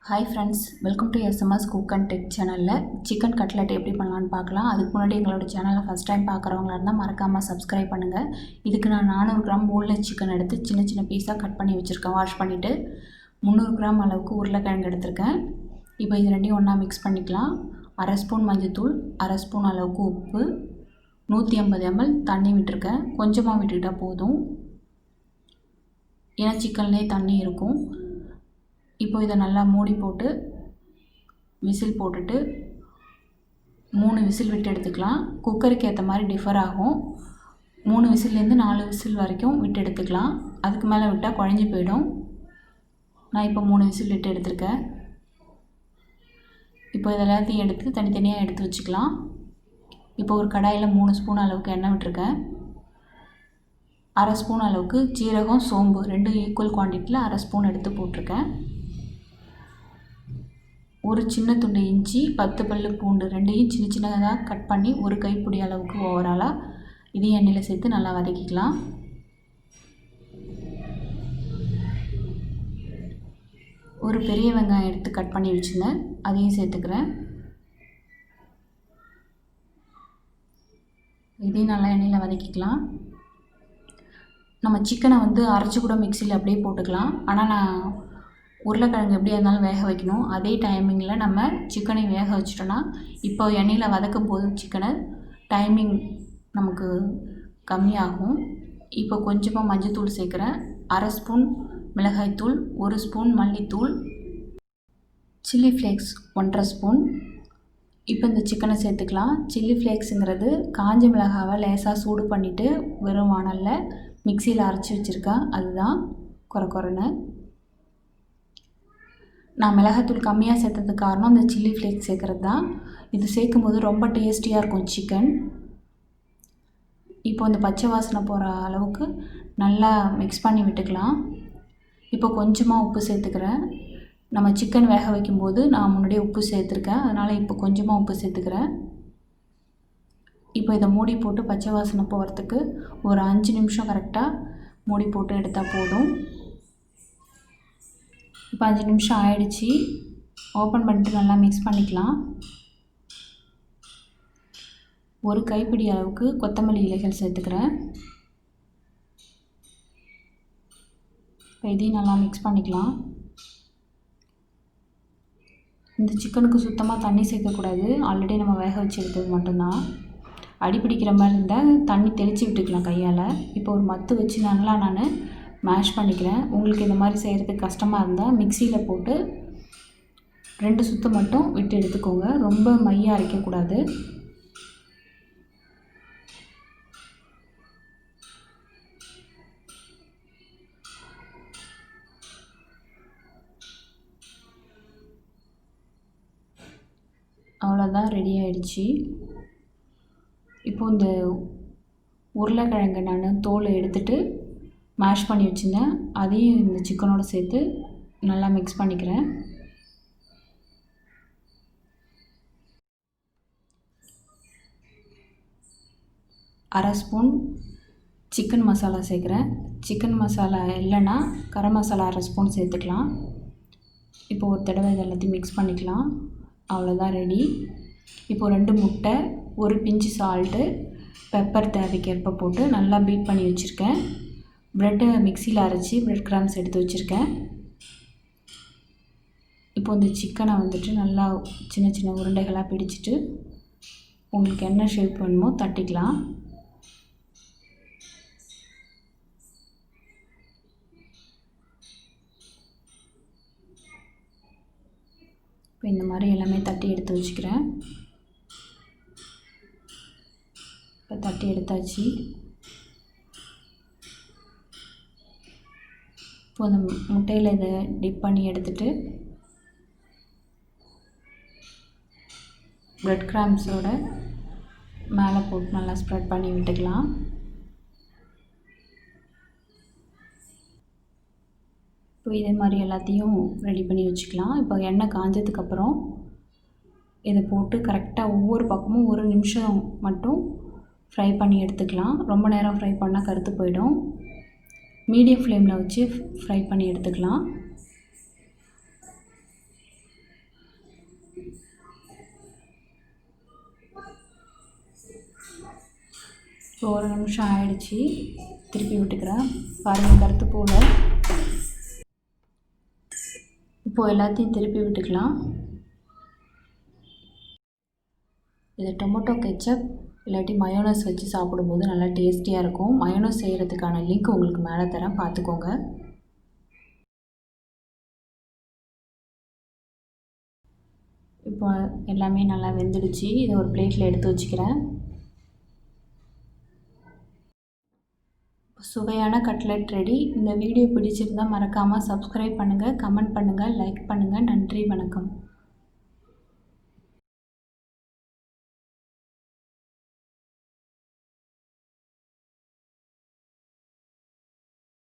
Hi friends, welcome to SMS cook and tech சேனலில் chicken cutlet எப்படி பண்ணலான்னு பார்க்கலாம். அதுக்கு முன்னாடி எங்களோட சேனலை ஃபஸ்ட் டைம் பார்க்குறவங்களா இருந்தால் மறக்காமல் சப்ஸ்கிரைப் பண்ணுங்கள். இதுக்கு நான் 400 கிராம் போன்லெஸ் சிக்கன் எடுத்து சின்ன சின்ன பீஸாக கட் பண்ணி வச்சுருக்கேன். வாஷ் பண்ணிவிட்டு 300 கிராம் அளவுக்கு உருளைக்கிழங்கு எடுத்திருக்கேன். இப்போ இது ரெண்டையும் ஒன்றா மிக்ஸ் பண்ணிக்கலாம். அரை ஸ்பூன் மஞ்சள்தூள், அரை ஸ்பூன் அளவுக்கு உப்பு, 150 ml தண்ணி விட்டுருக்கேன். கொஞ்சமாக விட்டுக்கிட்டால் போதும், ஏன்னா சிக்கன்லேயே தண்ணி இருக்கும். இப்போ இதை நல்லா மூடி போட்டு விசில் போட்டுட்டு 3 விசில் விட்டு எடுத்துக்கலாம். குக்கருக்கு ஏற்ற மாதிரி டிஃபர் ஆகும். 3 விசில்லேருந்து 4 விசில் வரைக்கும் விட்டு எடுத்துக்கலாம். அதுக்கு மேலே விட்டால் குழஞ்சி போயிடும். நான் இப்போ 3 விசில் விட்டு எடுத்துருக்கேன். இப்போ இது எல்லாத்தையும் எடுத்து தனித்தனியாக எடுத்து வச்சுக்கலாம். இப்போ ஒரு கடாயில் 3 ஸ்பூன் அளவுக்கு எண்ணெய் விட்டுருக்கேன். அரை ஸ்பூன் அளவுக்கு ஜீரகம், சோம்பு 2 ஈக்குவல் குவான்டிட்டியில் அரை ஸ்பூன் எடுத்து போட்டிருக்கேன். ஒரு சின்ன துண்டு இஞ்சி, 10 பல்லு பூண்டு 2ஐயும் சின்ன சின்னதாக கட் பண்ணி ஒரு கைப்பிடி அளவுக்கு ஓவராலாக இதையும் எண்ணெயில் சேர்த்து நல்லா வதக்கிக்கலாம். ஒரு பெரிய வெங்காயம் எடுத்து கட் பண்ணி வச்சுருந்தேன், அதையும் சேர்த்துக்கிறேன். இதையும் நல்லா எண்ணெயில் வதக்கிக்கலாம். நம்ம சிக்கனை அரைச்சி கூட மிக்சியில் அப்படியே போட்டுக்கலாம். ஆனால் நான் உருளைக்கிழங்கு எப்படியா இருந்தாலும் வேக வைக்கணும். அதே டைமிங்கில் நம்ம சிக்கனை வேக வச்சிட்டோன்னா இப்போ எண்ணெயில் வதக்கும் போது சிக்கனை டைமிங் நமக்கு கம்மியாகும். இப்போ கொஞ்சமாக மஞ்சள்தூள் சேர்க்குறேன். அரை ஸ்பூன் மிளகாய்த்தூள், 1 ஸ்பூன் மல்லித்தூள், சில்லி ஃப்ளேக்ஸ் 1.5 ஸ்பூன். இப்போ இந்த சிக்கனை சேர்த்துக்கலாம். சில்லி ஃப்ளேக்ஸுங்கிறது காஞ்ச மிளகாவை லேசாக சூடு பண்ணிவிட்டு வெறும் வானலில் மிக்சியில் அரைச்சி வச்சுருக்கேன். அதுதான் குறைன்னு. நான் மிளகாத்தூள் கம்மியாக சேர்த்ததுக்கு காரணம் இந்த சில்லி ஃப்ளேக்ஸ் சேர்க்குறது தான். இது சேர்க்கும்போது ரொம்ப டேஸ்டியாக இருக்கும் சிக்கன். இப்போ இந்த பச்சை வாசனை போகிற அளவுக்கு நல்லா மிக்ஸ் பண்ணி விட்டுக்கலாம். இப்போ கொஞ்சமாக உப்பு சேர்த்துக்கிறேன். நம்ம சிக்கன் வேக வைக்கும்போது நான் முன்னாடியே உப்பு சேர்த்துருக்கேன், அதனால் இப்போ கொஞ்சமாக உப்பு சேர்த்துக்கிறேன். இப்போ இதை மூடி போட்டு பச்சை வாசனை போகிறதுக்கு ஒரு 5 நிமிஷம் கரெக்டாக மூடி போட்டு எடுத்தால் போதும். இப்போ 5 நிமிஷம் ஆயிடுச்சு. ஓப்பன் பண்ணிட்டு நல்லா மிக்ஸ் பண்ணிக்கலாம். ஒரு கைப்பிடி அளவுக்கு கொத்தமல்லி இலைகள் சேர்த்துக்கிறேன். இப்போ இதையும் நல்லா மிக்ஸ் பண்ணிக்கலாம். இந்த சிக்கனுக்கு சுத்தமாக தண்ணி சேர்க்கக்கூடாது. ஆல்ரெடி நம்ம வேக வச்சு எடுத்தது மட்டும்தான். அடிப்பிடிக்கிற மாதிரி இருந்தால் தண்ணி தெளித்து விட்டுக்கலாம் கையால். இப்போ ஒரு மத்து வச்சு நல்லா நான் மேஷ் பண்ணிக்கிறேன். உங்களுக்கு இந்த மாதிரி செய்கிறதுக்கு கஷ்டமாக இருந்தால் மிக்சியில் போட்டு 2 சுத்து மட்டும் விட்டு எடுத்துக்கோங்க. ரொம்ப மையாக அரைக்கக்கூடாது. அவ்வளோதான், ரெடி ஆகிடுச்சு. இப்போ இந்த உருளைக்கிழங்கு நான் தோலை எடுத்துகிட்டு மேஷ் பண்ணி வச்சுருந்தேன், அதையும் இந்த சிக்கனோடு சேர்த்து நல்லா மிக்ஸ் பண்ணிக்கிறேன். அரை ஸ்பூன் சிக்கன் மசாலா சேர்க்குறேன். சிக்கன் மசாலா இல்லைன்னா கரம் மசாலா அரை ஸ்பூன் சேர்த்துக்கலாம். இப்போ ஒரு தடவை இது எல்லாத்தையும் மிக்ஸ் பண்ணிக்கலாம். அவ்வளோதான், ரெடி. இப்போ 2 முட்டை, ஒரு பிஞ்சு சால்ட்டு, பெப்பர் தேவைக்கேற்ப போட்டு நல்லா பீட் பண்ணி வச்சுருக்கேன். ப்ரெட்டை மிக்சியில் அரைச்சி ப்ரெட் கிராம்ஸ் எடுத்து வச்சுருக்கேன். இப்போ இந்த சிக்கனை நல்லா சின்ன சின்ன உருண்டைகளாக பிடிச்சிட்டு உங்களுக்கு என்ன ஷேப் வேணுமோ தட்டிக்கலாம். இப்போ இந்த மாதிரி எல்லாமே தட்டி எடுத்து வச்சுக்கிறேன். இப்போ தட்டி எடுத்தாச்சு. இப்போ அந்த முட்டையில் இதை டிப் பண்ணி எடுத்துகிட்டு ப்ரெட் கிராம்ஸோட மேலே போட்டு நல்லா ஸ்ப்ரெட் பண்ணி விட்டுக்கலாம். இப்போ இதே மாதிரி எல்லாத்தையும் ரெடி பண்ணி வச்சுக்கலாம். இப்போ எண்ணெய் காஞ்சதுக்கப்புறம் இதை போட்டு கரெக்டாக ஒவ்வொரு பக்கமும் 1 நிமிஷம் மட்டும் ஃப்ரை பண்ணி எடுத்துக்கலாம். ரொம்ப நேரம் ஃப்ரை பண்ணால் கருத்து போயிடும். மீடியம் ஃப்ளேமில் வச்சு ஃப்ரை பண்ணி எடுத்துக்கலாம். இப்போ 1 நிமிஷம் ஆயிடுச்சு. திருப்பி விட்டுக்கிறேன். பாருங்கள் கருத்து போல. இப்போது எல்லாத்தையும் திருப்பி விட்டுக்கலாம். இது டொமேட்டோ கெச்சப் இல்லாட்டி மயோனஸ் வச்சு சாப்பிடும்போது நல்லா டேஸ்டியாக இருக்கும். மயோனஸ் செய்கிறதுக்கான லிங்க் உங்களுக்கு மேலே தரேன், பார்த்துக்கோங்க. இப்போ எல்லாமே நல்லா வெந்துடுச்சு. இதை ஒரு பிளேட்டில் எடுத்து வச்சுக்கிறேன். சுவையான கட்லெட் ரெடி. இந்த வீடியோ பிடிச்சிருந்தால் மறக்காமல் சப்ஸ்கிரைப் பண்ணுங்கள், கமெண்ட் பண்ணுங்கள், லைக் பண்ணுங்கள். நன்றி, வணக்கம்.